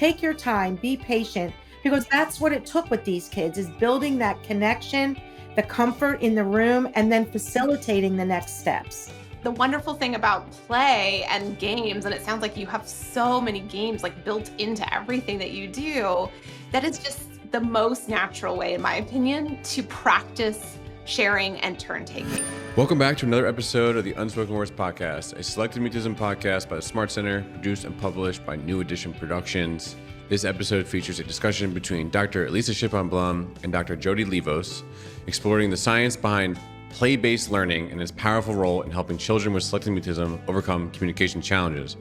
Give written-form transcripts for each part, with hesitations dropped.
take your time, be patient, because that's what it took with these kids, is building that connection, the comfort in the room, and then facilitating the next steps. The wonderful thing about play and games, and it sounds like you have so many games like built into everything that you do, that is just the most natural way, in my opinion, to practice sharing and turn taking. Welcome back to another episode of the Unspoken Words podcast, a Selective Mutism podcast by the Smart Center, produced and published by New Edition Productions. This episode features a discussion between Dr. Elisa Shipon-Blum and Dr. Jody LeVos, exploring the science behind play-based learning and its powerful role in helping children with selective mutism overcome communication challenges.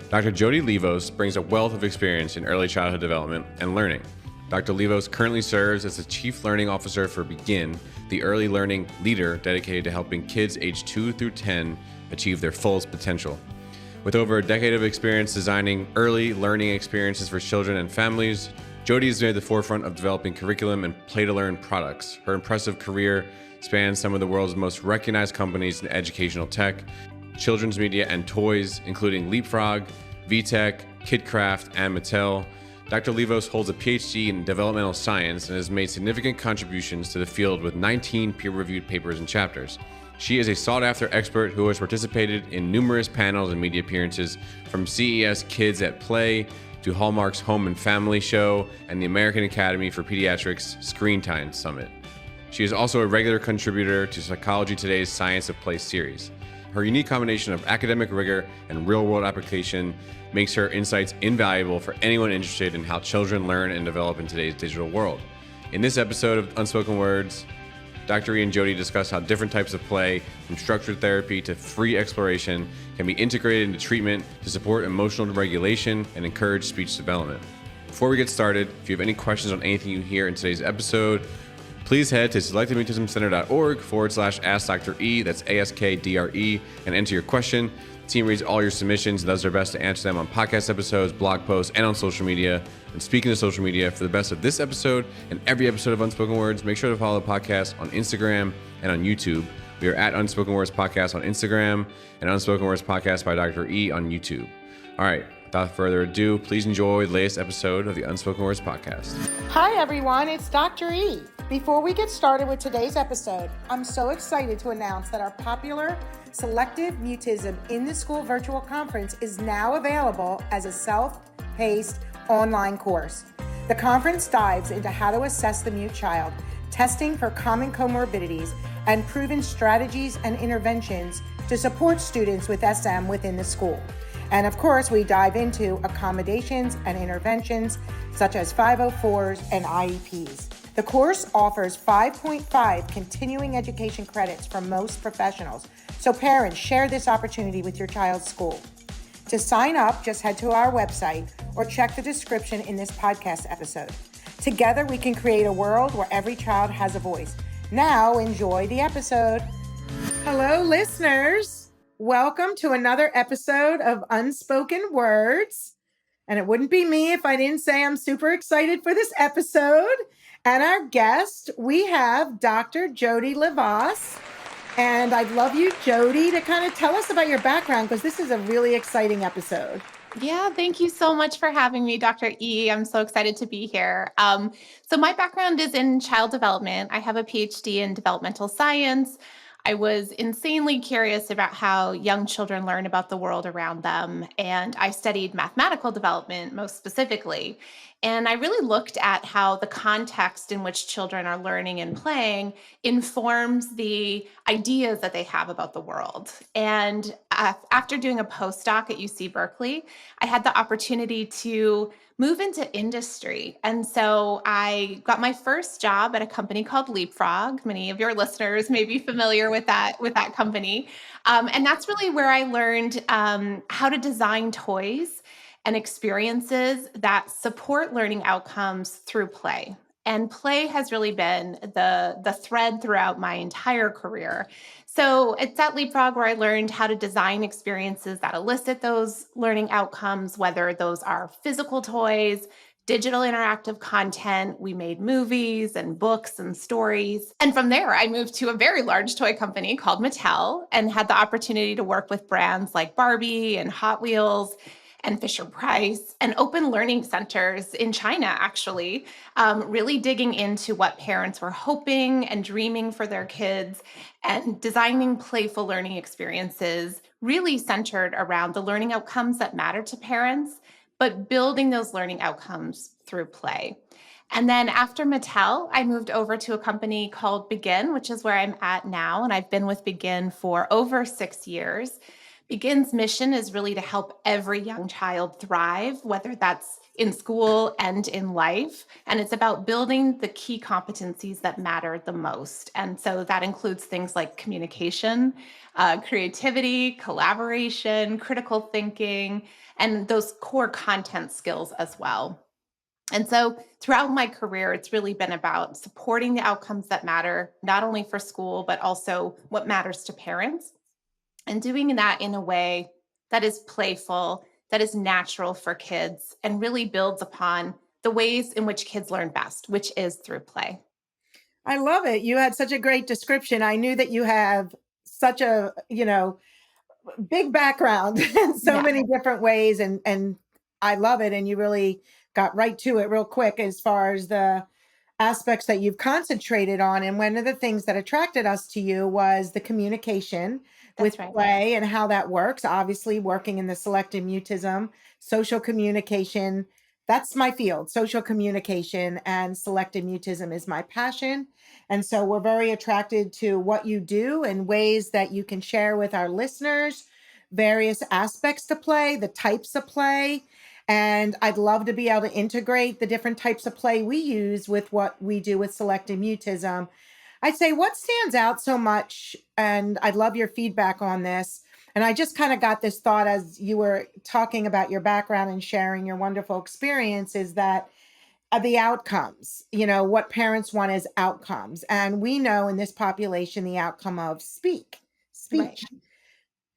Dr. Jody LeVos brings a wealth of experience in early childhood development and learning. Dr. LeVos currently serves as the Chief Learning Officer for Begin, the early learning leader dedicated to helping kids aged 2 through 10 achieve their fullest potential. With over a decade of experience designing early learning experiences for children and families, Jody is near the forefront of developing curriculum and play-to-learn products. Her impressive career spans some of the world's most recognized companies in educational tech, children's media, and toys, including Leapfrog, VTech, KidCraft, and Mattel. Dr. LeVos holds a PhD in developmental science and has made significant contributions to the field with 19 peer-reviewed papers and chapters. She is a sought-after expert who has participated in numerous panels and media appearances, from CES Kids at Play to Hallmark's Home and Family Show and the American Academy for Pediatrics Screen Time Summit. She is also a regular contributor to Psychology Today's Science of Play series. Her unique combination of academic rigor and real-world application makes her insights invaluable for anyone interested in how children learn and develop in today's digital world. In this episode of Unspoken Words, Dr. E and Jody discuss how different types of play, from structured therapy to free exploration, can be integrated into treatment to support emotional regulation and encourage speech development. Before we get started, if you have any questions on anything you hear in today's episode, please head to selectivemutismcenter.org/askdre, that's ASKDRE, and enter your question. The team reads all your submissions and does their best to answer them on podcast episodes, blog posts, and on social media. And speaking of social media, for the best of this episode and every episode of Unspoken Words, make sure to follow the podcast on Instagram and on YouTube. We are at Unspoken Words Podcast on Instagram and Unspoken Words Podcast by Dr. E on YouTube. All right, without further ado, please enjoy the latest episode of the Unspoken Words Podcast. Hi, everyone. It's Dr. E. Before we get started with today's episode, I'm so excited to announce that our popular Selective Mutism in the School virtual conference is now available as a self-paced online course. The conference dives into how to assess the mute child, testing for common comorbidities, and proven strategies and interventions to support students with SM within the school. And of course, we dive into accommodations and interventions such as 504s and IEPs. The course offers 5.5 continuing education credits from most professionals, so parents, share this opportunity with your child's school. To sign up, just head to our website or check the description in this podcast episode. Together, we can create a world where every child has a voice. Now, enjoy the episode. Hello, listeners. Welcome to another episode of Unspoken Words. And it wouldn't be me if I didn't say I'm super excited for this episode. And our guest, we have Dr. Jody LeVos. And I'd love you, Jody, to kind of tell us about your background, because this is a really exciting episode. Yeah, thank you so much for having me, Dr. E. I'm so excited to be here. So my background is in child development. I have a PhD in developmental science. I was insanely curious about how young children learn about the world around them, and I studied mathematical development most specifically. And I really looked at how the context in which children are learning and playing informs the ideas that they have about the world. And after doing a postdoc at UC Berkeley, I had the opportunity to move into industry. And so I got my first job at a company called Leapfrog. Many of your listeners may be familiar with that company. And that's really where I learned how to design toys and experiences that support learning outcomes through play. And play has really been the thread throughout my entire career. So it's at Leapfrog where I learned how to design experiences that elicit those learning outcomes, whether those are physical toys, digital interactive content. We made movies and books and stories. And from there, I moved to a very large toy company called Mattel and had the opportunity to work with brands like Barbie and Hot Wheels. and Fisher Price and open learning centers in China, actually, really digging into what parents were hoping and dreaming for their kids and designing playful learning experiences really centered around the learning outcomes that matter to parents, but building those learning outcomes through play. And then after Mattel, I moved over to a company called Begin, which is where I'm at now. And I've been with Begin for over 6 years. Begin's mission is really to help every young child thrive, whether that's in school and in life. And it's about building the key competencies that matter the most. And so that includes things like communication, creativity, collaboration, critical thinking, and those core content skills as well. And so throughout my career, it's really been about supporting the outcomes that matter, not only for school, but also what matters to parents, and doing that in a way that is playful, that is natural for kids, and really builds upon the ways in which kids learn best, which is through play. I love it. You had such a great description. I knew that you have such a, big background in so Yeah, many different ways, and I love it. And you really got right to it real quick as far as the aspects that you've concentrated on. And one of the things that attracted us to you was the communication with that's right. play and how that works. Obviously, working in the selective mutism, social communication, that's my field. Social communication and selective mutism is my passion. And so we're very attracted to what you do and ways that you can share with our listeners various aspects to play, the types of play. And I'd love to be able to integrate the different types of play we use with what we do with selective mutism. I'd say what stands out so much, and I'd love your feedback on this. And I just kind of got this thought as you were talking about your background and sharing your wonderful experience is that the outcomes, what parents want as outcomes. And we know in this population the outcome of Right. speech.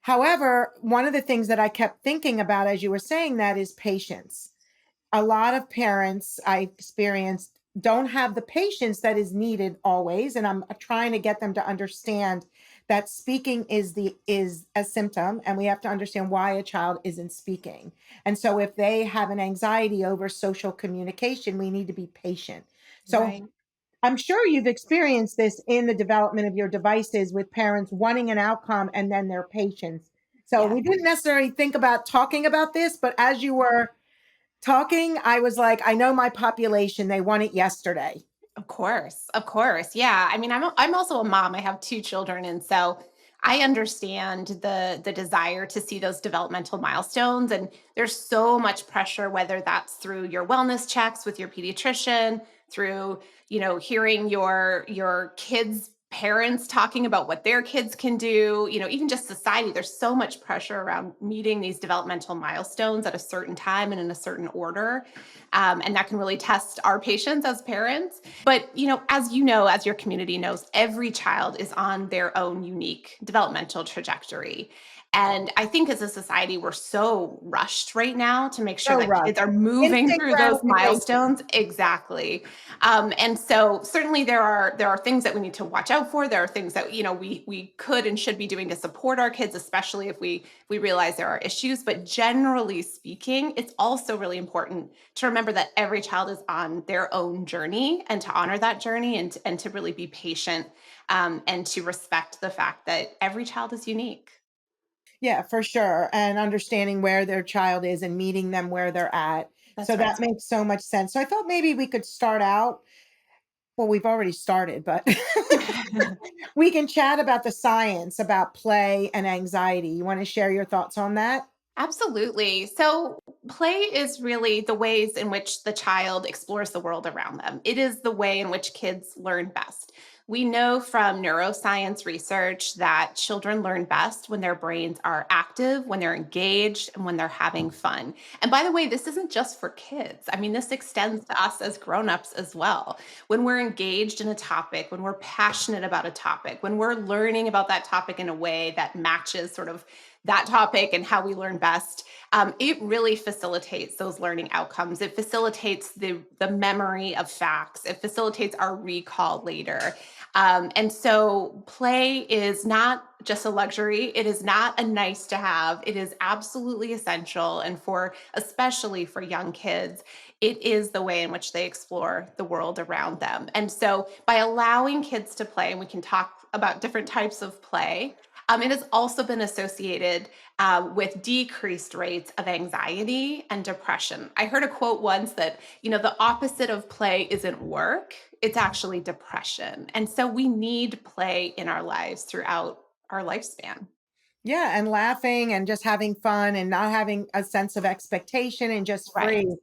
However, one of the things that I kept thinking about as you were saying that is patience. A lot of parents I experienced don't have the patience that is needed always, and I'm trying to get them to understand that speaking is a symptom, and we have to understand why a child isn't speaking. And so if they have an anxiety over social communication, we need to be patient. So Right. I'm sure you've experienced this in the development of your devices with parents wanting an outcome and then their patience. So Yeah. we didn't necessarily think about talking about this, but as you were talking, I was like, I know my population, they want it yesterday. Of course, of course. Yeah. I mean, I'm also a mom. I have two children, and so I understand the desire to see those developmental milestones. And there's so much pressure, whether that's through your wellness checks with your pediatrician, through hearing your kids' parents talking about what their kids can do. Even just society. There's so much pressure around meeting these developmental milestones at a certain time and in a certain order. And that can really test our patience as parents. But, as your community knows, every child is on their own unique developmental trajectory. And I think as a society, we're so rushed right now to make sure So that rough. kids are moving Instant through those gratification. milestones. Exactly. And so certainly there are things that we need to watch out for. There are things that, we could and should be doing to support our kids, especially if we realize there are issues. But generally speaking, it's also really important to remember that every child is on their own journey and to honor that journey and to really be patient, and to respect the fact that every child is unique. Yeah, for sure. And understanding where their child is and meeting them where they're at. So That's right. that makes so much sense. So I thought maybe we could start out. Well, we've already started, but we can chat about the science about play and anxiety. You want to share your thoughts on that? Absolutely. So, play is really the ways in which the child explores the world around them. It is the way in which kids learn best. We know from neuroscience research that children learn best when their brains are active, when they're engaged, and when they're having fun. And by the way, this isn't just for kids. I mean, this extends to us as grown-ups as well. When we're engaged in a topic, when we're passionate about a topic, when we're learning about that topic in a way that matches sort of that topic and how we learn best, it really facilitates those learning outcomes. It facilitates the memory of facts. It facilitates our recall later. And so play is not just a luxury. It is not a nice to have. It is absolutely essential. And especially for young kids, it is the way in which they explore the world around them. And so by allowing kids to play, and we can talk about different types of play, it has also been associated with decreased rates of anxiety and depression. I heard a quote once that, the opposite of play isn't work, it's actually depression. And so we need play in our lives throughout our lifespan. Yeah, and laughing and just having fun and not having a sense of expectation and just Right. free.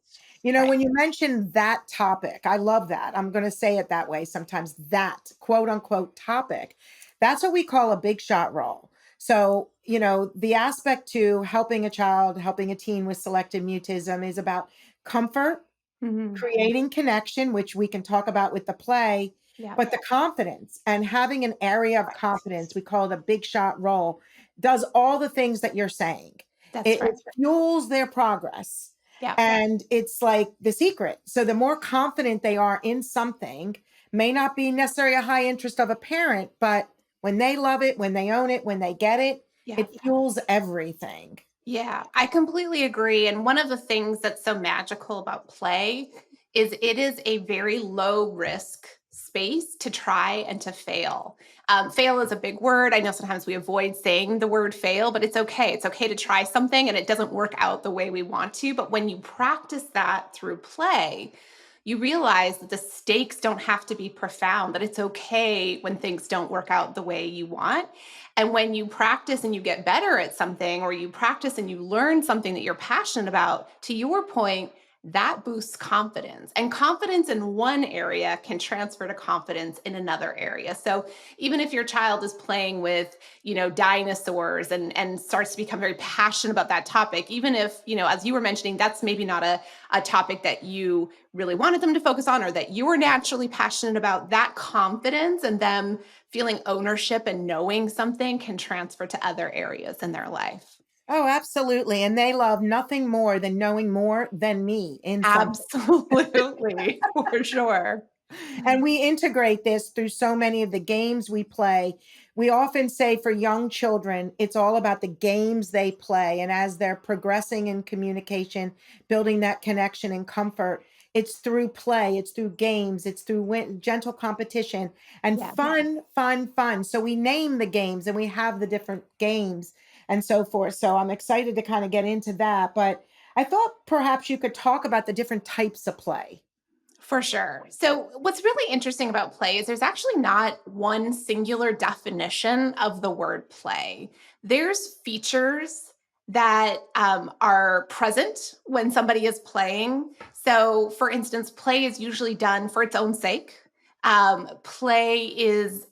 Right. When you mentioned that topic, I love that. I'm going to say it that way sometimes, that quote unquote topic. That's what we call a big shot role. So, the aspect to helping a child, helping a teen with selective mutism is about comfort, Mhm. creating connection, which we can talk about with the play, Yeah. but the confidence and having an area of Right. confidence, we call it a big shot role, does all the things that you're saying. That's It right. fuels their progress. Yeah. And it's like the secret. So the more confident they are in something, may not be necessarily a high interest of a parent, but when they love it, when they own it, when they get it, Yeah. it fuels everything. Yeah, I completely agree. And one of the things that's so magical about play is it is a very low risk space to try and to fail. Fail is a big word. I know sometimes we avoid saying the word fail, but it's okay. It's okay to try something and it doesn't work out the way we want to. But when you practice that through play, you realize that the stakes don't have to be profound, that it's okay when things don't work out the way you want. And when you practice and you get better at something, or you practice and you learn something that you're passionate about, to your point, that boosts confidence. And confidence in one area can transfer to confidence in another area. So even if your child is playing with, dinosaurs and starts to become very passionate about that topic, even if, as you were mentioning, that's maybe not a topic that you really wanted them to focus on or that you were naturally passionate about, that confidence and them feeling ownership and knowing something can transfer to other areas in their life. Oh, absolutely. And they love nothing more than knowing more than me in something. Absolutely, for sure. And we integrate this through so many of the games we play. We often say for young children, it's all about the games they play. And as they're progressing in communication, building that connection and comfort, it's through play, it's through games, it's through gentle competition and Yeah. fun, fun, fun. So we name the games and we have the different games and so forth. So I'm excited to kind of get into that. But I thought perhaps you could talk about the different types of play. For sure. So, what's really interesting about play is there's actually not one singular definition of the word play. There's features that are present when somebody is playing. So, for instance, play is usually done for its own sake. Play is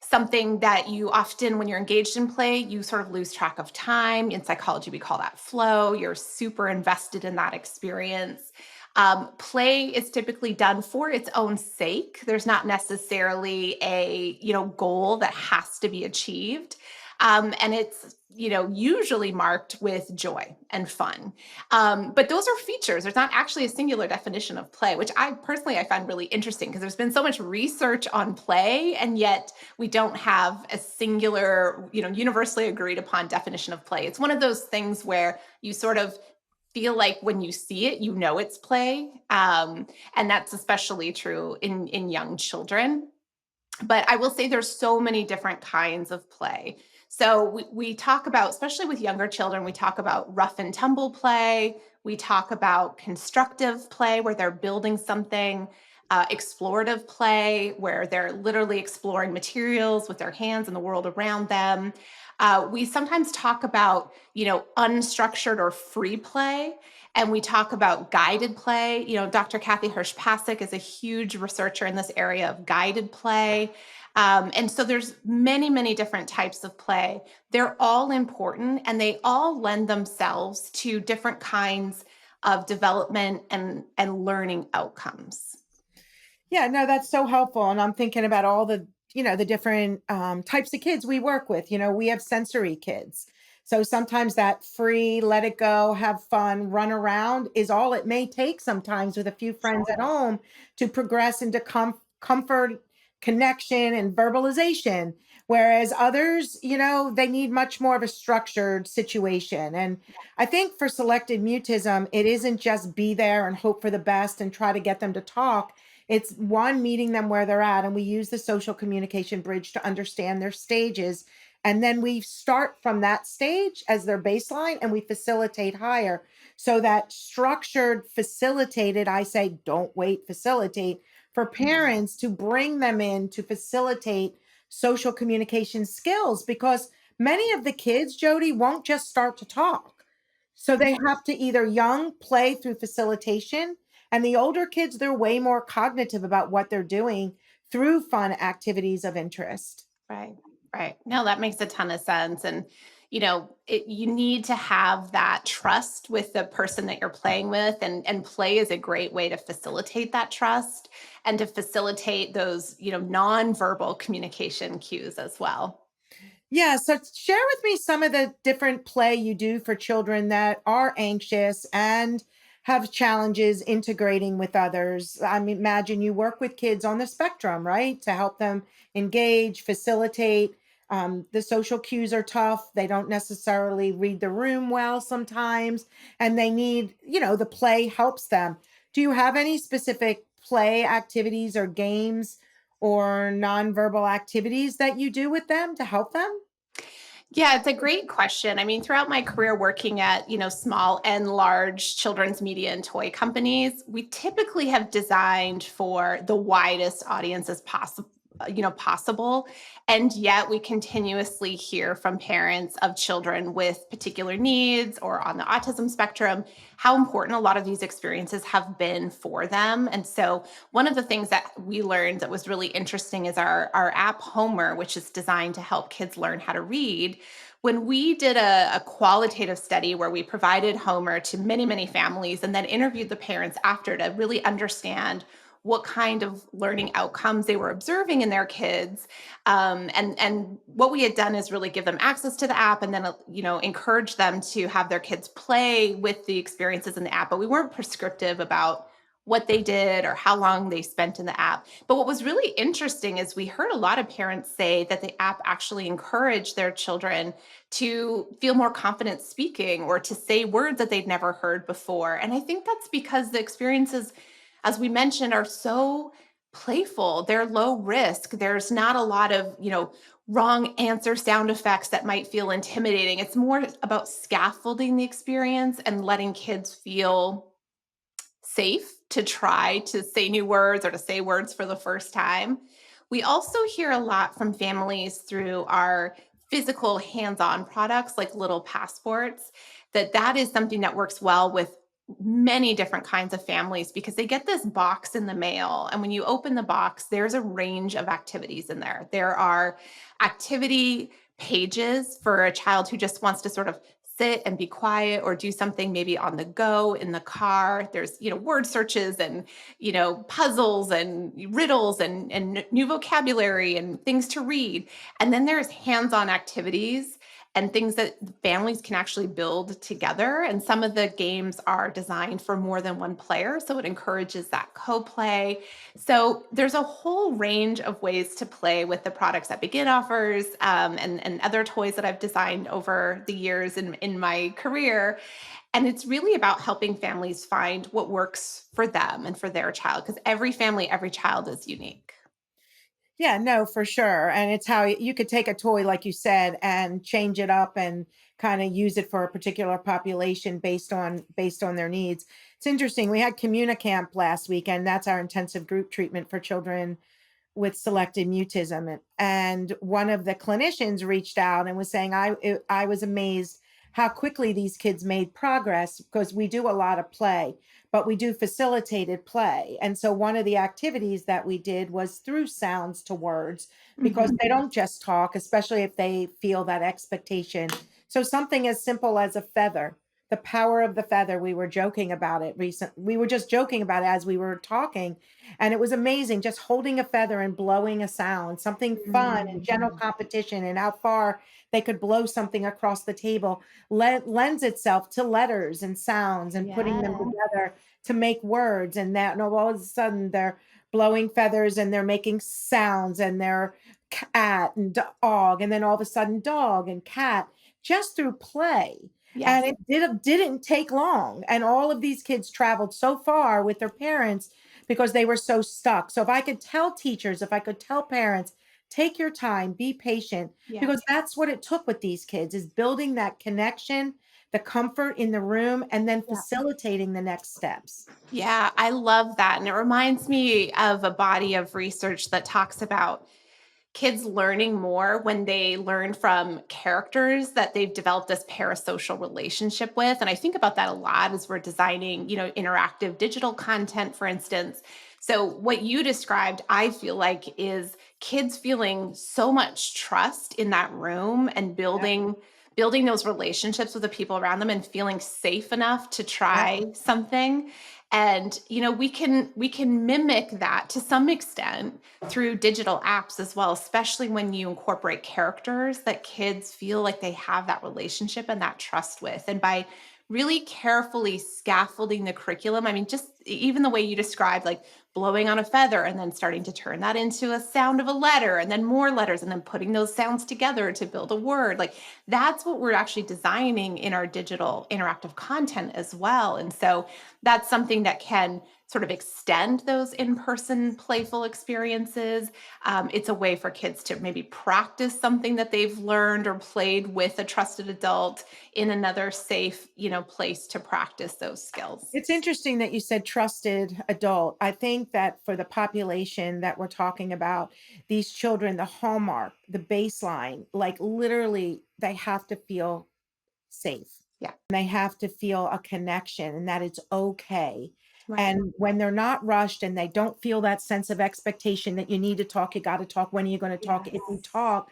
something that you often, when you're engaged in play, you sort of lose track of time. In psychology, we call that flow. You're super invested in that experience. Play is typically done for its own sake. There's not necessarily a goal that has to be achieved, and it's usually marked with joy and fun. But those are features. There's not actually a singular definition of play, which I find really interesting because there's been so much research on play, and yet we don't have a singular, universally agreed upon definition of play. It's one of those things where you sort of feel like when you see it, it's play. And that's especially true in young children. But I will say there's so many different kinds of play. So we talk about, especially with younger children, we talk about rough and tumble play. We talk about constructive play where they're building something, explorative play where they're literally exploring materials with their hands and the world around them. We sometimes talk about, unstructured or free play. And we talk about guided play. Dr. Kathy Hirsch-Pasek is a huge researcher in this area of guided play. And so there's many, many different types of play. They're all important and they all lend themselves to different kinds of development and learning outcomes. Yeah, no, that's so helpful. And I'm thinking about all the different types of kids we work with. We have sensory kids. So sometimes that free, let it go, have fun, run around is all it may take sometimes with a few friends at home to progress into comfort, connection, and verbalization. Whereas others, they need much more of a structured situation. And I think for selective mutism, it isn't just be there and hope for the best and try to get them to talk. It's one, meeting them where they're at. And we use the social communication bridge to understand their stages. And then we start from that stage as their baseline and we facilitate higher. So that structured, facilitated, I say, don't wait, facilitate for parents to bring them in to facilitate social communication skills, because many of the kids, Jody, won't just start to talk. So they have to either young play through facilitation, and the older kids, they're way more cognitive about what they're doing through fun activities of interest. Right. Right. No, that makes a ton of sense. And, you need to have that trust with the person that you're playing with, and play is a great way to facilitate that trust and to facilitate those, nonverbal communication cues as well. Yeah, so share with me some of the different play you do for children that are anxious and have challenges integrating with others. I mean, imagine you work with kids on the spectrum, right? To help them engage, facilitate. The social cues are tough. They don't necessarily read the room well sometimes, and they need, the play helps them. Do you have any specific play activities or games or nonverbal activities that you do with them to help them? Yeah, it's a great question. I mean, throughout my career working at, small and large children's media and toy companies, we typically have designed for the widest audiences possible. And yet we continuously hear from parents of children with particular needs or on the autism spectrum how important a lot of these experiences have been for them. And so one of the things that we learned that was really interesting is our app Homer, which is designed to help kids learn how to read. When we did a qualitative study where we provided Homer to many, many families and then interviewed the parents after to really understand what kind of learning outcomes they were observing in their kids, and what we had done is really give them access to the app, and then encourage them to have their kids play with the experiences in the app. But we weren't prescriptive about what they did or how long they spent in the app. But what was really interesting is we heard a lot of parents say that the app actually encouraged their children to feel more confident speaking or to say words that they'd never heard before. And I think that's because the experiences, as we mentioned, are so playful. They're low risk. There's not a lot of, wrong answer sound effects that might feel intimidating. It's more about scaffolding the experience and letting kids feel safe to try to say new words or to say words for the first time. We also hear a lot from families through our physical hands-on products like little passports, that is something that works well with many different kinds of families because they get this box in the mail, and when you open the box there's a range of activities in there. There are activity pages for a child who just wants to sort of sit and be quiet or do something maybe on the go in the car. There's, word searches and, puzzles and riddles and new vocabulary and things to read. And then there's hands-on activities and things that families can actually build together. And some of the games are designed for more than one player, so it encourages that co-play. So there's a whole range of ways to play with the products that Begin offers, and other toys that I've designed over the years in my career. And it's really about helping families find what works for them and for their child, because every family, every child is unique. Yeah, no, for sure. And it's how you could take a toy, like you said, and change it up and kind of use it for a particular population based on their needs. It's interesting. We had Communicamp last week, and that's our intensive group treatment for children with selective mutism. And one of the clinicians reached out and was saying, I was amazed how quickly these kids made progress, because we do a lot of play, but we do facilitated play. And so one of the activities that we did was through sounds to words, because Mhm. they don't just talk, especially if they feel that expectation. So something as simple as a feather, the power of the feather, we were joking about it we were just joking about it as we were talking, and it was amazing, just holding a feather and blowing a sound, something fun and general Mhm. competition, and how far they could blow something across the table, lends itself to letters and sounds and putting them Yeah. together to make words. And that, and all of a sudden they're blowing feathers and they're making sounds and they're cat and dog, and then all of a sudden dog and cat, just through play. And Yes. it didn't take long. And all of these kids traveled so far with their parents because they were so stuck. So if I could tell teachers, if I could tell parents, take your time, be patient, Yeah. because that's what it took with these kids, is building that connection, the comfort in the room, and then Yeah. facilitating the next steps. Yeah, I love that. And it reminds me of a body of research that talks about kids learning more when they learn from characters that they've developed this parasocial relationship with. And I think about that a lot as we're designing, interactive digital content, for instance. So what you described, I feel like, is kids feeling so much trust in that room and Yep, building those relationships with the people around them and feeling safe enough to yep, try something. And we can mimic that to some extent through digital apps as well, especially when you incorporate characters that kids feel like they have that relationship and that trust with. And by really carefully scaffolding the curriculum, I mean, just even the way you described, like blowing on a feather and then starting to turn that into a sound of a letter and then more letters and then putting those sounds together to build a word. Like that's what we're actually designing in our digital interactive content as well. And so that's something that can sort of extend those in-person playful experiences. It's a way for kids to maybe practice something that they've learned or played with a trusted adult in another safe, place to practice those skills. It's interesting that you said trusted adult. I think that for the population that we're talking about, these children, the hallmark, the baseline, like literally, they have to feel safe. Yeah. They have to feel a connection and that it's okay. Right. And when they're not rushed and they don't feel that sense of expectation that you need to talk, you got to talk, when are you going to talk? If you Yes. talk,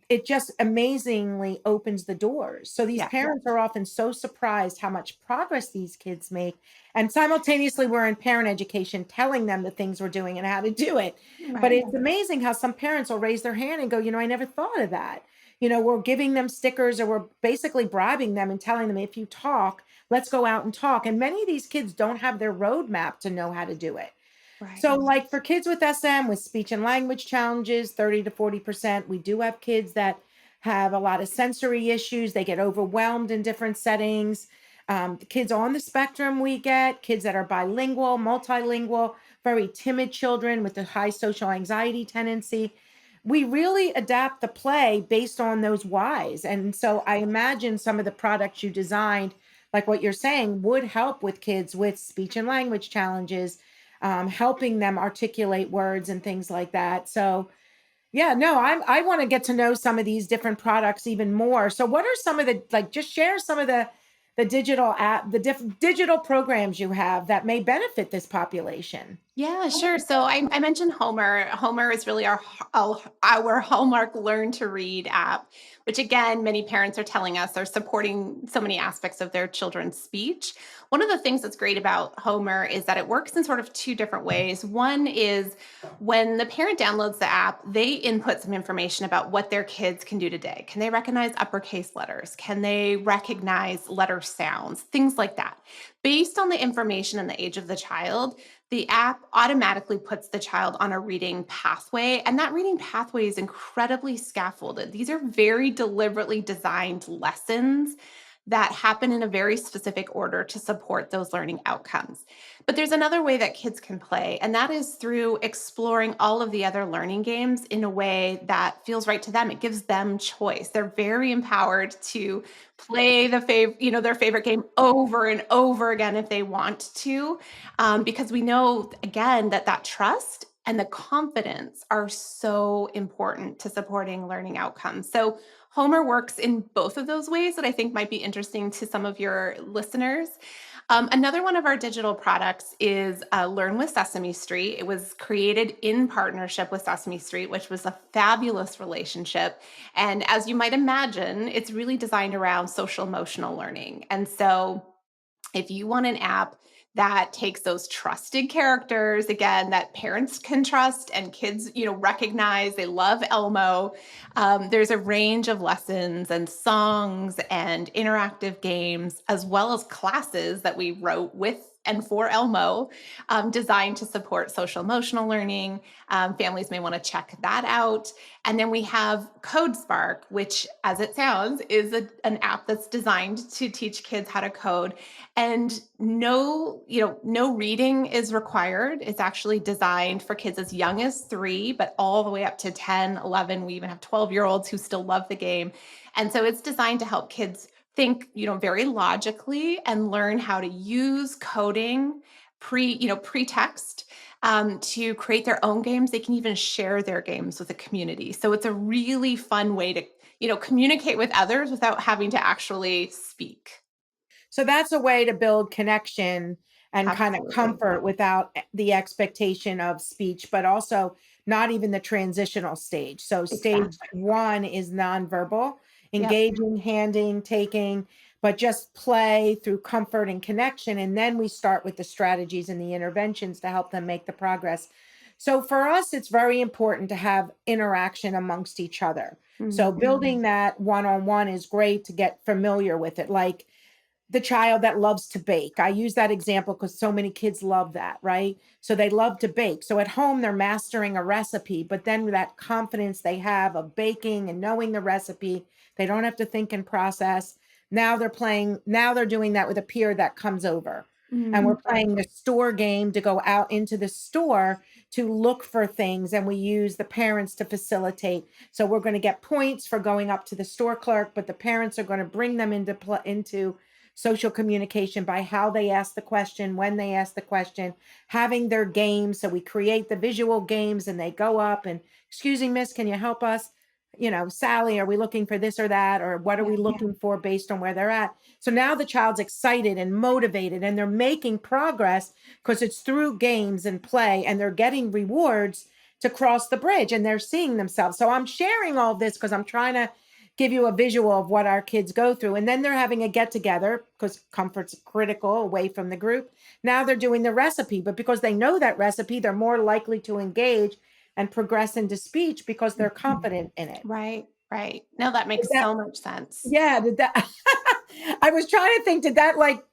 it just amazingly opens the doors. So these Yeah. parents are often so surprised how much progress these kids make. And simultaneously, we're in parent education telling them the things we're doing and how to do it. But Right. it's amazing how some parents will raise their hand and go, I never thought of that. We're giving them stickers or we're basically bribing them and telling them, if you talk, let's go out and talk. And many of these kids don't have their roadmap to know how to do it. So, Right. like for kids with SM, with speech and language challenges, 30 to 40%, we do have kids that have a lot of sensory issues. They get overwhelmed in different settings. The kids on the spectrum, we get kids that are bilingual, multilingual, very timid children with a high social anxiety tendency. We really adapt the play based on those whys. And so I imagine some of the products you designed, like what you're saying, would help with kids with speech and language challenges, helping them articulate words and things like that. So, yeah, no, I want to get to know some of these different products even more. So, what are some of the, like? Just share some of the digital app, the different digital programs you have that may benefit this population. Yeah, sure. So I mentioned Homer. Homer is really our Hallmark Learn to Read app, which again, many parents are telling us are supporting so many aspects of their children's speech. One of the things that's great about Homer is that it works in sort of two different ways. One is when the parent downloads the app, they input some information about what their kids can do today. Can they recognize uppercase letters? Can they recognize letter sounds? Things like that. Based on the information and the age of the child, the app automatically puts the child on a reading pathway, and that reading pathway is incredibly scaffolded. These are very deliberately designed lessons that happen in a very specific order to support those learning outcomes. But there's another way that kids can play, and that is through exploring all of the other learning games in a way that feels right to them. It gives them choice. They're very empowered to play their favorite game over and over again if they want to, because we know again that trust and the confidence are so important to supporting learning outcomes. So Homer works in both of those ways that I think might be interesting to some of your listeners. Another one of our digital products is Learn with Sesame Street. It was created in partnership with Sesame Street, which was a fabulous relationship. And as you might imagine, it's really designed around social emotional learning. And so if you want an app that takes those trusted characters, again, that parents can trust and kids, recognize. They love Elmo. There's a range of lessons and songs and interactive games, as well as classes that we wrote with and for Elmo, designed to support social emotional learning. Families may want to check that out. And then we have Code Spark, which, as it sounds, is an app that's designed to teach kids how to code. And no reading is required. It's actually designed for kids as young as 3, but all the way up to 10, 11. We even have 12-year-olds who still love the game. And so it's designed to help kids think, very logically and learn how to use coding pretext to create their own games. They can even share their games with the community. So it's a really fun way to, communicate with others without having to actually speak. So that's a way to build connection and kind of Absolutely. comfort without the expectation of speech, but also not even the transitional stage. So stage Exactly. 1 is nonverbal, Yep. engaging, handing, taking, but just play through comfort and connection. And then we start with the strategies and the interventions to help them make the progress. So for us, it's very important to have interaction amongst each other. So Mhm. building that one-on-one is great to get familiar with it. Like, the child that loves to bake. I use that example because so many kids love that, right? So they love to bake. So at home, they're mastering a recipe, but then that confidence they have of baking and knowing the recipe, they don't have to think and process. Now they're doing that with a peer that comes over. And we're Mhm. playing the store game to go out into the store to look for things. And we use the parents to facilitate. So we're going to get points for going up to the store clerk, but the parents are going to bring them into social communication by how they ask the question, when they ask the question, having their games. So we create the visual games and they go up and, excuse me, miss, can you help us? Sally, are we looking for this or that? Or what are we Yeah. looking for based on where they're at? So now the child's excited and motivated and they're making progress because it's through games and play and they're getting rewards to cross the bridge and they're seeing themselves. So I'm sharing all this because I'm trying to give you a visual of what our kids go through. And then they're having a get together because comfort's critical away from the group. Now they're doing the recipe, but because they know that recipe, they're more likely to engage and progress into speech because they're confident in it. Right, right. No, that Did makes that, so much sense. yeah, did that, I was trying to think, did that like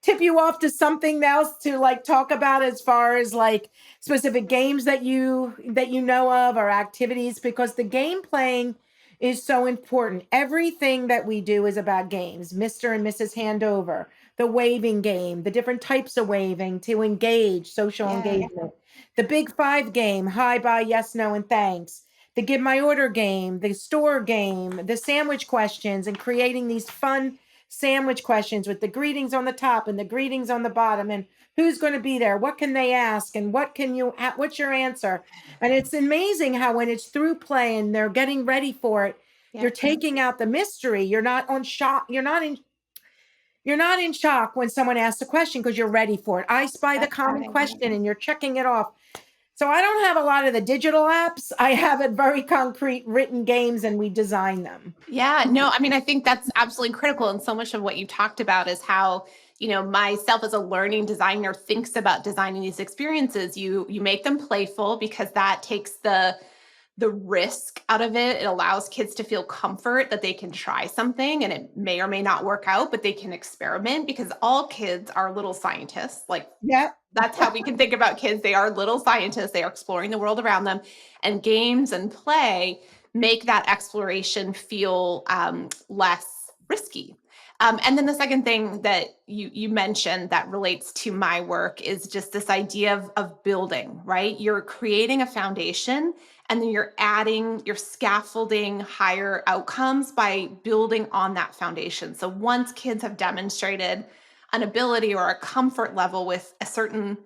tip you off to something else to like talk about as far as like specific games that you know of or activities, because the game playing is so important. Everything that we do is about games. Mr. and Mrs. Handover, the waving game, the different types of waving to engage, social Yeah. engagement, the big 5 game, hi, bye, yes, no, and thanks, the give my order game, the store game, the sandwich questions, and creating these fun sandwich questions with the greetings on the top and the greetings on the bottom, and who's going to be there, what can they ask, and what's your answer. And it's amazing how when it's through play and they're getting ready for it, you're Yep. taking out the mystery. You're not on shock. You're not in shock when someone asks a question because you're ready for it. I spy the That's common right. question and you're checking it off. So I don't have a lot of the digital apps. I have it very concrete written games and we design them. Yeah, no, I mean, I think that's absolutely critical. And so much of what you talked about is how, myself as a learning designer thinks about designing these experiences. You make them playful because that takes the risk out of it. It allows kids to feel comfort that they can try something and it may or may not work out, but they can experiment because all kids are little scientists. Like, Yep. that's how we can think about kids. They are little scientists. They are exploring the world around them, and games and play make that exploration feel less risky. And then the second thing that you mentioned that relates to my work is just this idea of building, right? You're creating a foundation and then you're scaffolding higher outcomes by building on that foundation. So once kids have demonstrated an ability or a comfort level with a certain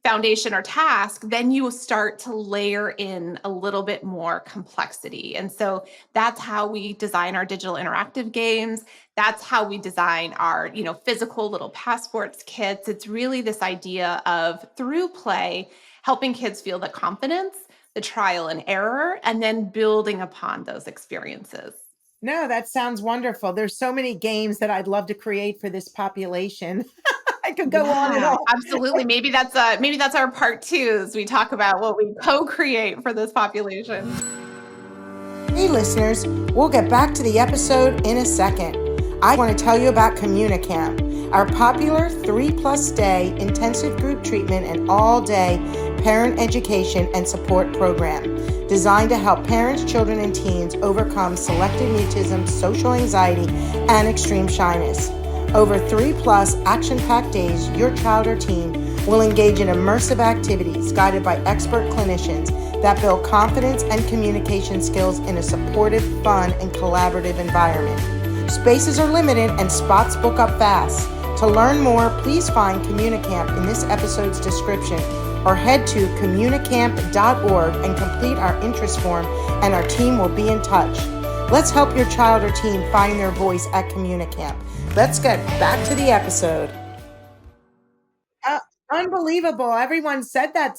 foundation or task, then you start to layer in a little bit more complexity. And so that's how we design our digital interactive games. That's how we design our, physical little passports kits. It's really this idea of through play, helping kids feel the confidence, the trial and error, and then building upon those experiences. No, that sounds wonderful. There's so many games that I'd love to create for this population. I could go on and Yeah, on. absolutely. Maybe that's our part two as we talk about what we co-create for this population. Hey listeners, we'll get back to the episode in a second. I want to tell you about Communicamp, our popular 3+ day intensive group treatment and all-day parent education and support program designed to help parents, children, and teens overcome selective mutism, social anxiety, and extreme shyness. Over 3+ action-packed days, your child or teen will engage in immersive activities guided by expert clinicians that build confidence and communication skills in a supportive, fun, and collaborative environment. Spaces are limited and spots book up fast. To learn more, please find Communicamp in this episode's description or head to communicamp.org and complete our interest form, and our team will be in touch. Let's help your child or teen find their voice at Communicamp. Let's get back to the episode. Unbelievable. Everyone has said that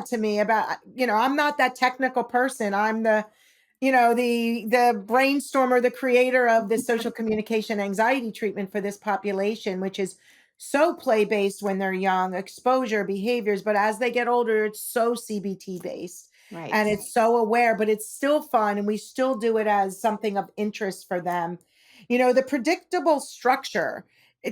to me about, I'm not that technical person. I'm the brainstormer, the creator of the social communication anxiety treatment for this population, which is so play-based when they're young, exposure behaviors, but as they get older, it's so CBT based. Right. And it's so aware, but it's still fun. And we still do it as something of interest for them. The predictable structure.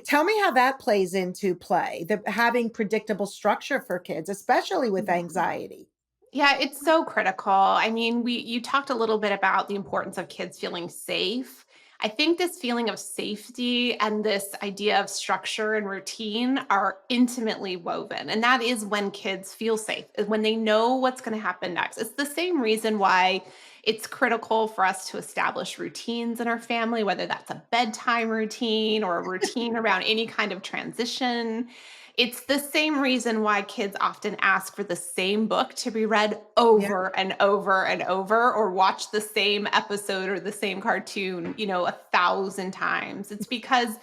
Tell me how that plays into play, having predictable structure for kids, especially with anxiety. Yeah, it's so critical. I mean, you talked a little bit about the importance of kids feeling safe. I think this feeling of safety and this idea of structure and routine are intimately woven. And that is when kids feel safe, is when they know what's going to happen next. It's the same reason why it's critical for us to establish routines in our family, whether that's a bedtime routine or a routine around any kind of transition. It's the same reason why kids often ask for the same book to be read Yeah. over and over and over, or watch the same episode or the same cartoon, 1,000 times. It's because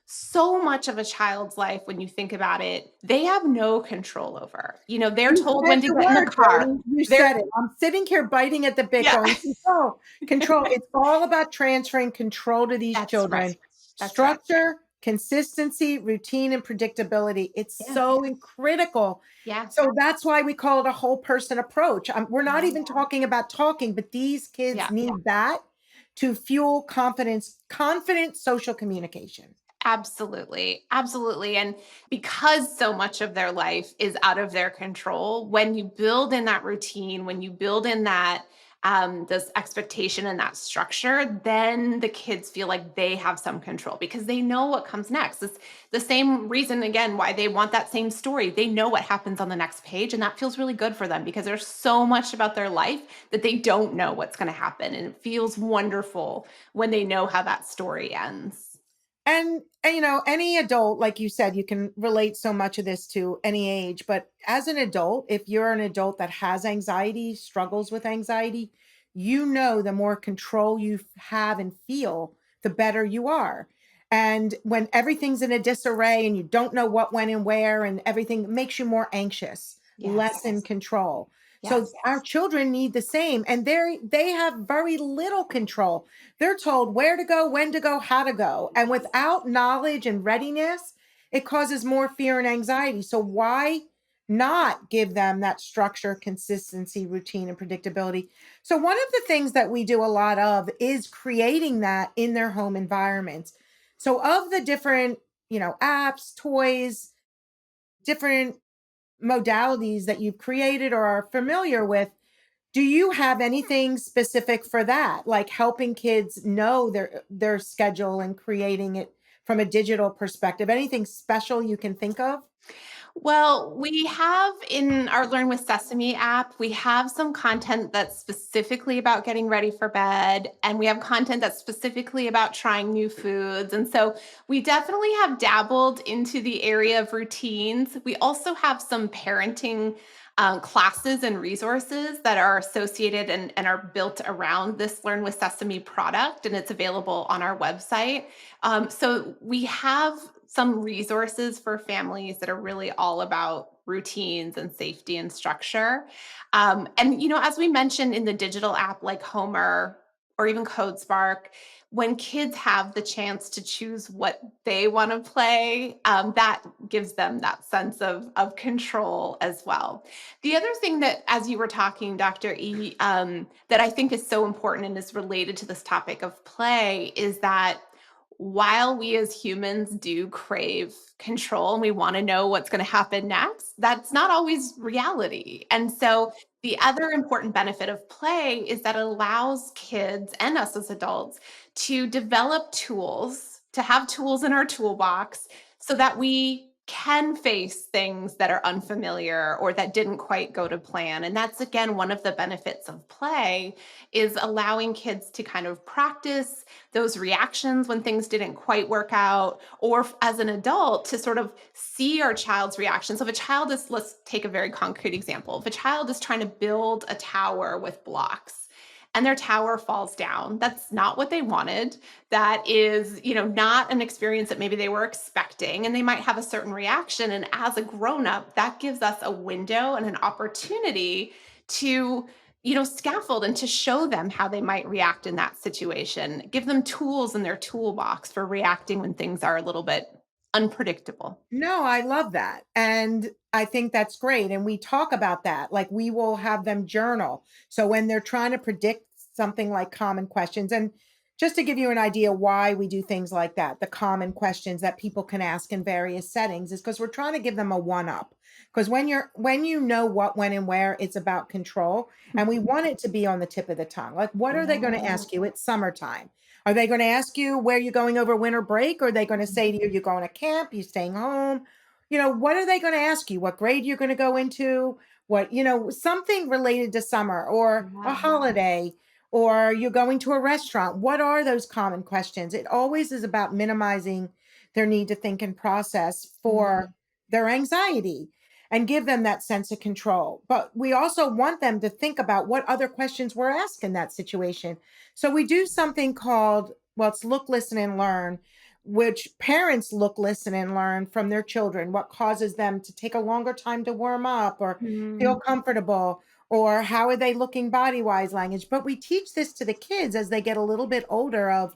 so much of a child's life, when you think about it, they have no control over. They're You told said when to the get in the word, car. Jody. You They're said it. I'm sitting here biting at the bit yeah, going, control, control. It's all about transferring control to these that's right. children. That's right. Structure, consistency, routine, and predictability. It's Yeah. so critical. Yeah. So that's why we call it a whole person approach. We're not even talking about talking, but these kids Yeah. need that to fuel confident social communication. Absolutely. Absolutely. And because so much of their life is out of their control, when you build in that routine, when you build in that this expectation and that structure, then the kids feel like they have some control because they know what comes next. It's the same reason, again, why they want that same story. They know what happens on the next page, and that feels really good for them because there's so much about their life that they don't know what's going to happen. And it feels wonderful when they know how that story ends. And any adult, like you said, you can relate so much of this to any age, but as an adult, if you're an adult that has anxiety, struggles with anxiety, the more control you have and feel, the better you are. And when everything's in a disarray and you don't know what went and where and everything makes you more anxious, less in control. So Yes. our children need the same, and they have very little control. They're told where to go, when to go, how to go. And without knowledge and readiness, it causes more fear and anxiety. So why not give them that structure, consistency, routine, and predictability? So one of the things that we do a lot of is creating that in their home environments. So of the different, apps, toys, different modalities that you've created or are familiar with, do you have anything specific for that? Like helping kids know their schedule and creating it from a digital perspective? Anything special you can think of? Well, we have in our Learn with Sesame app, we have some content that's specifically about getting ready for bed, and we have content that's specifically about trying new foods. And so we definitely have dabbled into the area of routines. We also have some parenting classes and resources that are associated and are built around this Learn with Sesame product, and it's available on our website. So we have some resources for families that are really all about routines and safety and structure. And as we mentioned in the digital app like Homer, or even Code Spark, when kids have the chance to choose what they want to play, that gives them that sense of control as well. The other thing that, as you were talking, Dr. E, that I think is so important and is related to this topic of play is that while we as humans do crave control and we want to know what's going to happen next, that's not always reality. And so the other important benefit of play is that it allows kids and us as adults to develop tools, to have tools in our toolbox so that we can face things that are unfamiliar or that didn't quite go to plan. And that's again one of the benefits of play is allowing kids to kind of practice those reactions when things didn't quite work out, or as an adult to sort of see our child's reaction. So if a child is, let's take a very concrete example. If a child is trying to build a tower with blocks and their tower falls down, that's not what they wanted. That is, not an experience that maybe they were expecting, and they might have a certain reaction. And as a grown-up, that gives us a window and an opportunity to scaffold and to show them how they might react in that situation. Give them tools in their toolbox for reacting when things are a little bit unpredictable. No, I love that. And I think that's great. And we talk about that. Like we will have them journal. So when they're trying to predict something like common questions, and just to give you an idea why we do things like that, the common questions that people can ask in various settings is because we're trying to give them a one up. Because when you know what, when, and where, it's about control. And we want it to be on the tip of the tongue. Like, what are they going to ask you? It's summertime. Are they going to ask you where you're going over winter break? Or are they going to say to you, you're going to camp, you're staying home? What are they going to ask you? What grade you're going to go into? What, something related to summer or a holiday, or you're going to a restaurant. What are those common questions? It always is about minimizing their need to think and process for their anxiety and give them that sense of control. But we also want them to think about what other questions we're asked in that situation. So we do something called, it's look, listen, and learn, which parents look, listen, and learn from their children, what causes them to take a longer time to warm up or feel comfortable, or how are they looking body-wise language. But we teach this to the kids as they get a little bit older of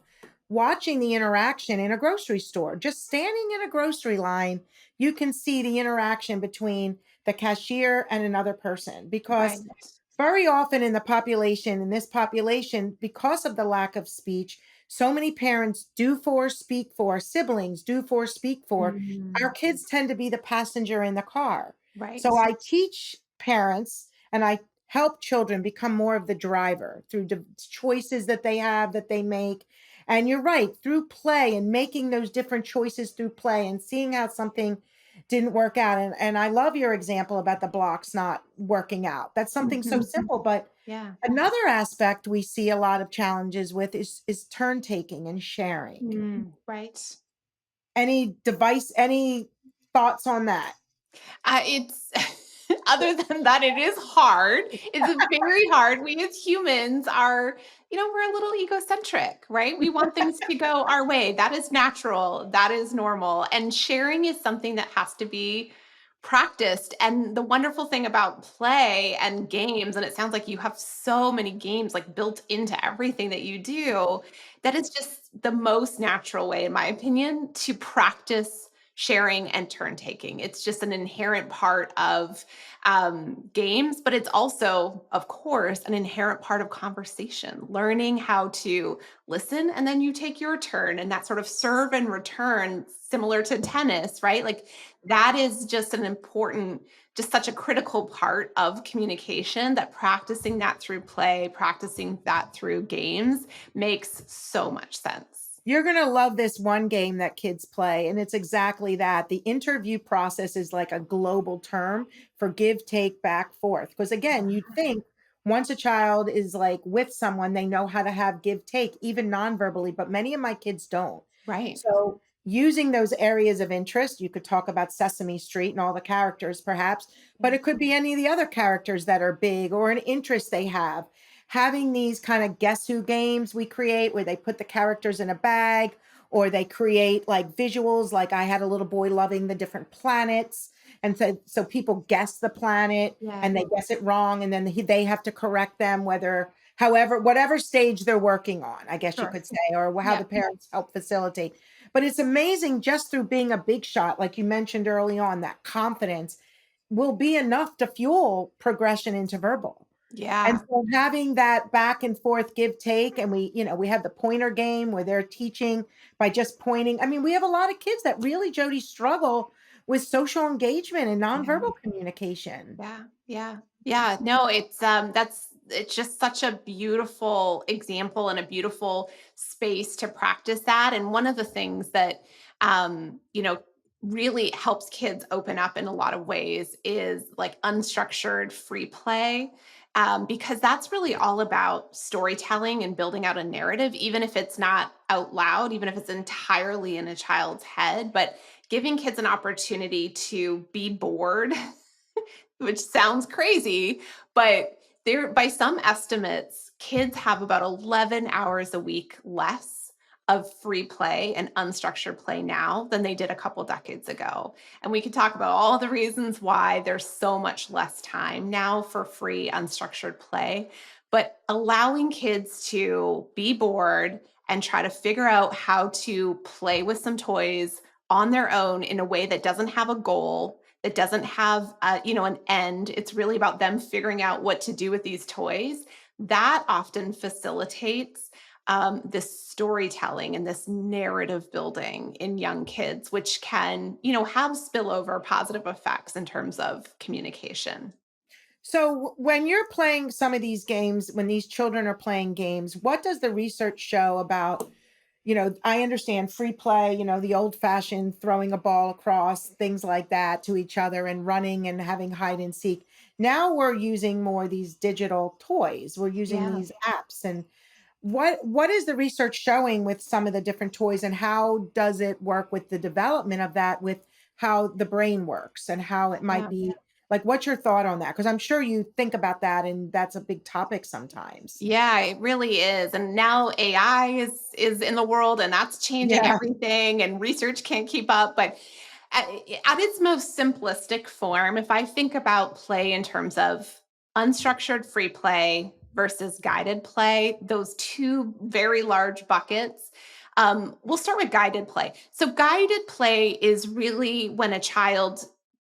watching the interaction in a grocery store. Just standing in a grocery line, you can see the interaction between the cashier and another person, because very often in this population, because of the lack of speech, so many parents do for, speak for, siblings do for, speak for. Our kids tend to be the passenger in the car. Right. So I teach parents and I help children become more of the driver through the choices that they have, that they make. And you're right, through play and making those different choices through play and seeing how something didn't work out. And I love your example about the blocks not working out. That's something so simple, but another aspect we see a lot of challenges with is turn taking and sharing. Right. Any thoughts on that? It's other than that, it is hard. It's very hard. We as humans are, we're a little egocentric, right? We want things to go our way. That is natural. That is normal. And sharing is something that has to be practiced. And the wonderful thing about play and games, and it sounds like you have so many games like built into everything that you do, that is just the most natural way, in my opinion, to practice sharing and turn taking. It's just an inherent part of games, but it's also, of course, an inherent part of conversation, learning how to listen and then you take your turn, and that sort of serve and return, similar to tennis, right? Like that is just an important, just such a critical part of communication, that practicing that through play, practicing that through games makes so much sense. You're going to love this one game that kids play, and it's exactly that. The interview process is like a global term for give, take, back, forth. Because again, you'd think once a child is like with someone, they know how to have give, take, even non-verbally, but many of my kids don't. Right. So using those areas of interest, you could talk about Sesame Street and all the characters perhaps, but it could be any of the other characters that are big or an interest they have. Having these kind of guess who games we create where they put the characters in a bag, or they create like visuals. Like I had a little boy loving the different planets. And so people guess the planet and they guess it wrong. And then they have to correct them, however, whatever stage they're working on, I guess you Sure. could say, or how the Yep. parents help facilitate. But it's amazing just through being a big shot, like you mentioned early on, that confidence will be enough to fuel progression into verbal. And Yeah. so having that back and forth give take, and we have the pointer game where they're teaching by just pointing. I mean, we have a lot of kids that really, Jody, struggle with social engagement and Yeah. nonverbal communication. Yeah, yeah, yeah. No, it's just such a beautiful example and a beautiful space to practice that. And one of the things that you know really helps kids open up in a lot of ways is like unstructured free play. Because that's really all about storytelling and building out a narrative, even if it's not out loud, even if it's entirely in a child's head, but giving kids an opportunity to be bored which sounds crazy, but there by some estimates, kids have about 11 hours a week less of free play and unstructured play now than they did a couple decades ago. And we could talk about all the reasons why there's so much less time now for free unstructured play, but allowing kids to be bored and try to figure out how to play with some toys on their own in a way that doesn't have a goal, that doesn't have an end. It's really about them figuring out what to do with these toys. That often facilitates this storytelling and this narrative building in young kids, which can have spillover positive effects in terms of communication. So when you're playing some of these games, when these children are playing games, what does the research show about, I understand free play, the old fashioned throwing a ball across, things like that to each other and running and having hide and seek. Now we're using more these digital toys. We're using Yeah. these apps. And what is the research showing with some of the different toys, and how does it work with the development of that, with how the brain works and how it might Yeah. be, like, what's your thought on that? Because I'm sure you think about that and that's a big topic sometimes. Yeah, it really is. And now AI is in the world and that's changing Yeah. everything and research can't keep up, but at its most simplistic form, if I think about play in terms of unstructured free play versus guided play, those two very large buckets, we'll start with guided play. So, guided play is really when a child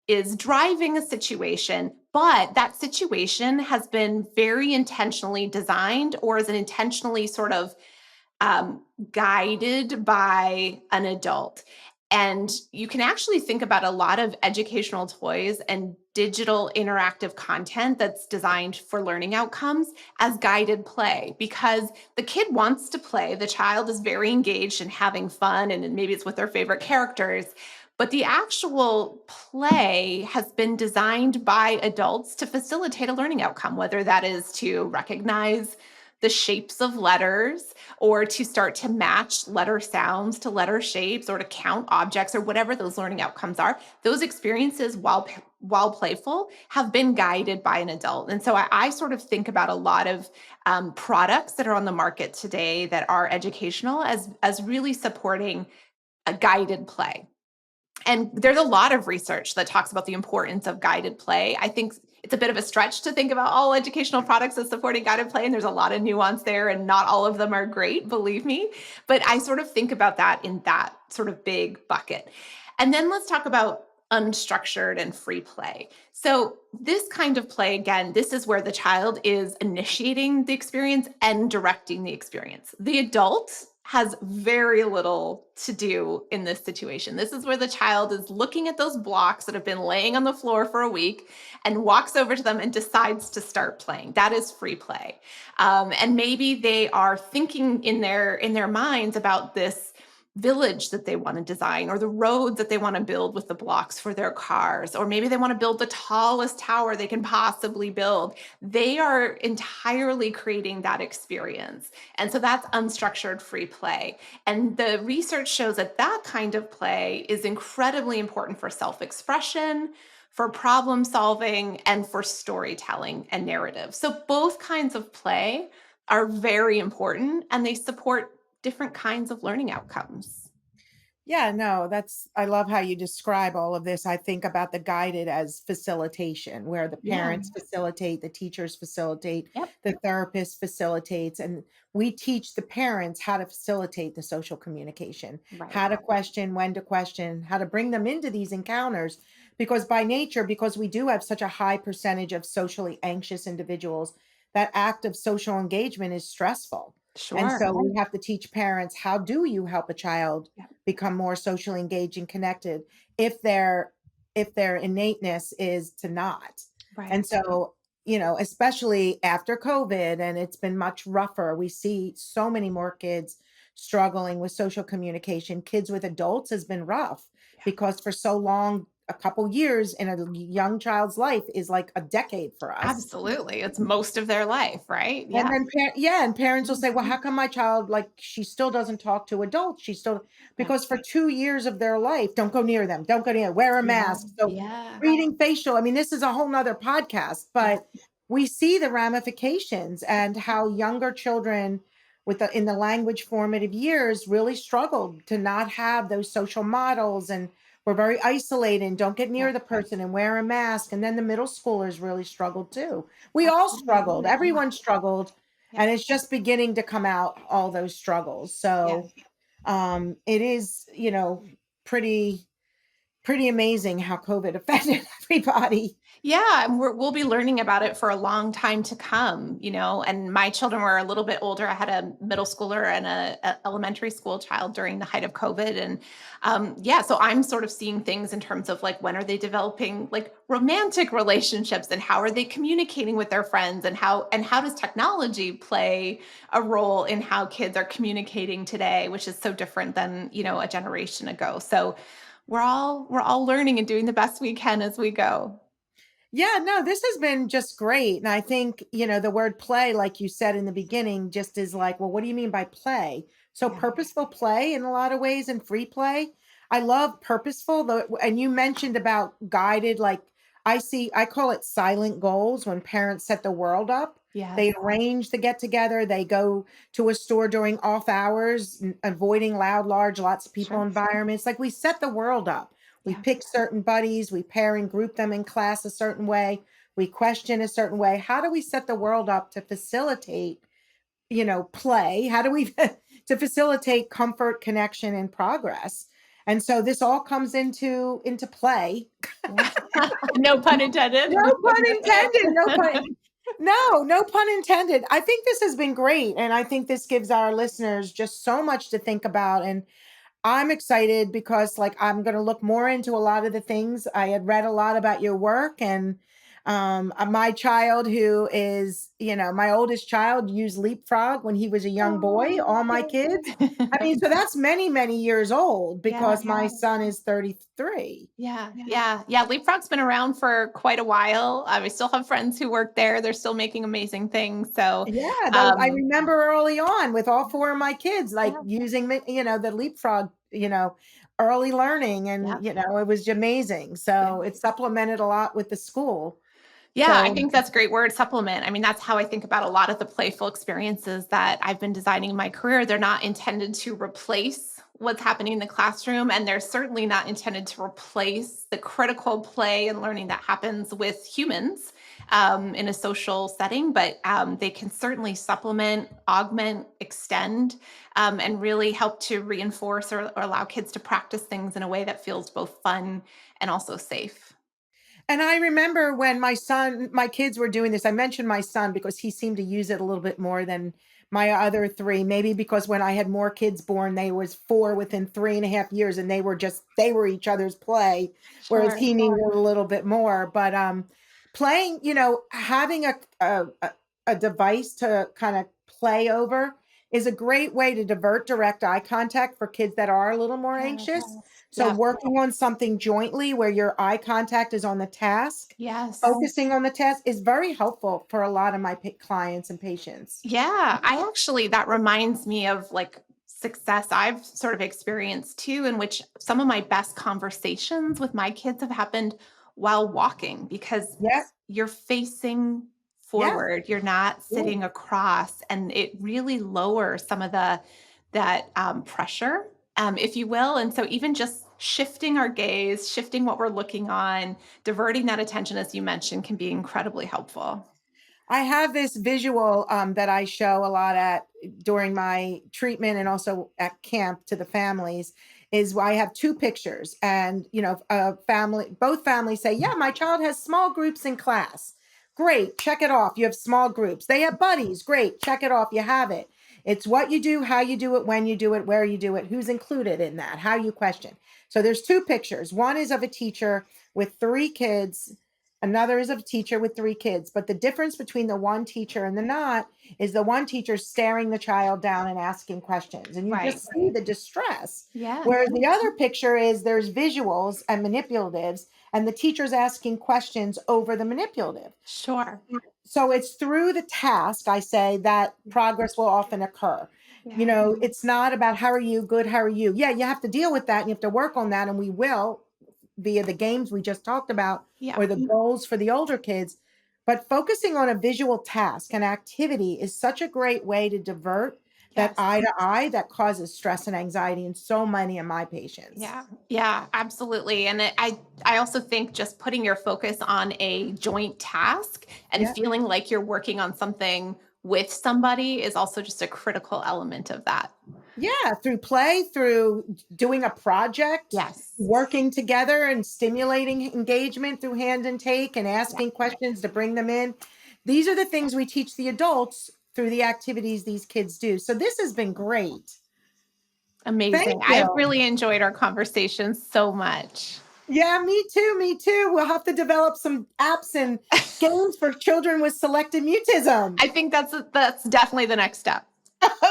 is driving a situation, but that situation has been very intentionally designed or is an intentionally sort of guided by an adult. And you can actually think about a lot of educational toys and digital interactive content that's designed for learning outcomes as guided play because the kid wants to play. The child is very engaged and having fun, and maybe it's with their favorite characters. But the actual play has been designed by adults to facilitate a learning outcome, whether that is to recognize the shapes of letters or to start to match letter sounds to letter shapes or to count objects or whatever those learning outcomes are. Those experiences, while playful, have been guided by an adult. And so I sort of think about a lot of products that are on the market today that are educational as really supporting a guided play. And there's a lot of research that talks about the importance of guided play. I think it's a bit of a stretch to think about all educational products as supporting guided play, and there's a lot of nuance there, and not all of them are great, believe me. But I sort of think about that in that sort of big bucket. And then let's talk about unstructured and free play. So, this kind of play, again, this is where the child is initiating the experience and directing the experience. The adult has very little to do in this situation. This is where the child is looking at those blocks that have been laying on the floor for a week and walks over to them and decides to start playing. That is free play. And maybe they are thinking in their minds about this village that they want to design or the roads that they want to build with the blocks for their cars, or maybe they want to build the tallest tower they can possibly build. They are entirely creating that experience. And so that's unstructured free play. And the research shows that that kind of play is incredibly important for self-expression, for problem solving, and for storytelling and narrative. So both kinds of play are very important and they support different kinds of learning outcomes. Yeah, no, I love how you describe all of this. I think about the guided as facilitation, where the Yeah. parents facilitate, the teachers facilitate, Yep. the therapist facilitates, and we teach the parents how to facilitate the social communication, Right. how to question, when to question, how to bring them into these encounters. Because by nature, because we do have such a high percentage of socially anxious individuals, that act of social engagement is stressful. And Sure. so we have to teach parents, how do you help a child Yeah. become more socially engaged and connected if their innateness is to not. Right. And so, especially after COVID, and it's been much rougher, we see so many more kids struggling with social communication. Kids with adults has been rough Yeah. because for so long, a couple years in a young child's life is like a decade for us. Absolutely. It's most of their life, right? And Yeah. then yeah, and parents will Mhm. say, "Well, how come my child, like, she still doesn't talk to adults? She's still," Yeah. because for 2 years of their life, don't go near them, don't go near, wear a Yeah. mask. So Yeah. reading facial, I mean, this is a whole nother podcast, Yeah. but we see the ramifications and how younger children in the language formative years really struggled to not have those social models, and we're very isolated and don't get Yeah. near the person and wear a mask. And then the middle schoolers really struggled too. We all Absolutely. struggled. Everyone struggled, Yeah. and it's just beginning to come out, all those struggles. Yeah. So it is, pretty pretty amazing how COVID affected everybody. Yeah, and we'll be learning about it for a long time to come, and my children were a little bit older. I had a middle schooler and a elementary school child during the height of COVID. And yeah, so I'm sort of seeing things in terms of like, when are they developing like romantic relationships, and how are they communicating with their friends, and how does technology play a role in how kids are communicating today, which is so different than, a generation ago. So we're all learning and doing the best we can as we go. Yeah, no, this has been just great. And I think, the word play, like you said in the beginning, just is like, well, what do you mean by play? So Yeah. purposeful play in a lot of ways and free play. I love purposeful, though. And you mentioned about guided, like I call it silent goals when parents set the world up. They Yes. arrange the get together, they go to a store during off hours, avoiding loud, large, lots of people Sure. environments. Like we set the world up. We Yeah. pick certain buddies, we pair and group them in class a certain way, we question a certain way. How do we set the world up to facilitate, play? How do we to facilitate comfort, connection, and progress? And so this all comes into play. Yeah. No pun intended. No pun intended. No pun intended. I think this has been great, and I think this gives our listeners just so much to think about. And I'm excited because, like, I'm going to look more into a lot of the things. I had read a lot about your work, and my child, who is, my oldest child, used Leapfrog when he was a young boy. Oh, All my kids. I mean, so that's many, many years old yeah. because my son is 33. Yeah. Yeah. Yeah. Leapfrog's been around for quite a while. I still have friends who work there. They're still making amazing things. So, Yeah, though I um, remember early on with all four of my kids, like yeah. using the Leapfrog, early learning, Yeah. and it was amazing. Yeah. So it supplemented a lot with the school. Yeah, I So think that's a great word, supplement. I mean, that's how I think about a lot of the playful experiences that I've been designing in my career. They're not intended to replace what's happening in the classroom, and they're certainly not intended to replace the critical play and learning that happens with humans in a social setting. But they can certainly supplement, augment, extend, and really help to reinforce or allow kids to practice things in a way that feels both fun and also safe. And I remember when my kids were doing this. I mentioned my son because he seemed to use it a little bit more than my other three. Maybe because when I had more kids born, they was four within 3.5 years, and they were each other's play, whereas Sure. he needed a little bit more. But playing, having a device to kind of play over is a great way to divert direct eye contact for kids that are a little more anxious. Yes. So Yeah. working on something jointly where your eye contact is on the task, Yes. focusing on the task is very helpful for a lot of my clients and patients. Yeah, that reminds me of like success I've sort of experienced too, in which some of my best conversations with my kids have happened while walking, because Yeah, you're facing yeah, forward, you're not yeah, sitting across, and it really lowers some of that pressure. if you will. And so even just shifting our gaze, shifting what we're looking on, diverting that attention, as you mentioned, can be incredibly helpful. I have this visual that I show a lot at during my treatment and also at camp to the families. Is why I have two pictures, and both families say, "Yeah, my child has small groups in class. Great, check it off. You have small groups. They have buddies. Great, check it off. You have it. It's what you do, how you do it, when you do it, where you do it, who's included in that, how you question." So there's two pictures. One is of a teacher with 3 kids. Another is of a teacher with 3 kids. But the difference between the one teacher and the not is the one teacher staring the child down and asking questions. And you just see the distress. Yeah. Whereas the other picture is there's visuals and manipulatives, and the teacher's asking questions over the manipulative. Sure. So it's through the task, I say, that progress will often occur. Yeah. It's not about how are you, good, how are you? Yeah, you have to deal with that and you have to work on that. And we will via the games we just talked about or the goals for the older kids. But focusing on a visual task and activity is such a great way to divert that eye to eye that causes stress and anxiety in so many of my patients. Yeah, absolutely. And I also think just putting your focus on a joint task and feeling like you're working on something with somebody is also just a critical element of that. Yeah, through play, through doing a project, working together and stimulating engagement through hand and take and asking questions to bring them in. These are the things we teach the adults through the activities these kids do. So this has been great. Amazing. I've really enjoyed our conversation so much. Yeah, me too. Me too. We'll have to develop some apps and games for children with selective mutism. I think that's definitely the next step.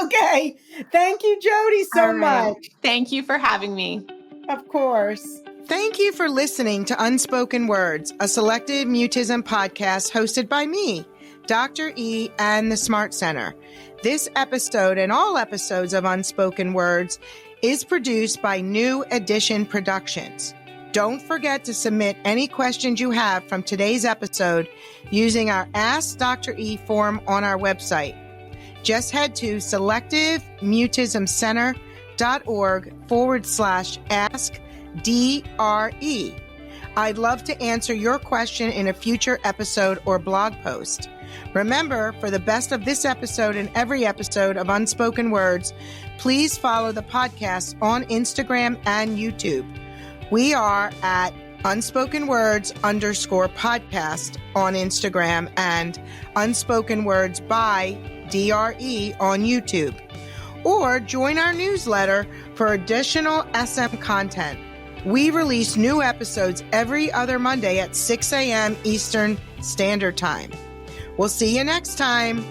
Okay. Thank you, Jody, so much. Thank you for having me. Of course. Thank you for listening to Unspoken Words, a Selective Mutism podcast hosted by me, Dr. E, and the Smart Center. This episode and all episodes of Unspoken Words is produced by New Edition Productions. Don't forget to submit any questions you have from today's episode using our Ask Dr. E form on our website. Just head to selectivemutismcenter.org/ask-DRE. I'd love to answer your question in a future episode or blog post. Remember, for the best of this episode and every episode of Unspoken Words, please follow the podcast on Instagram and YouTube. We are at Unspoken Words _podcast on Instagram and Unspoken Words by DRE on YouTube. Or join our newsletter for additional SM content. We release new episodes every other Monday at 6 a.m. Eastern Standard Time. We'll see you next time.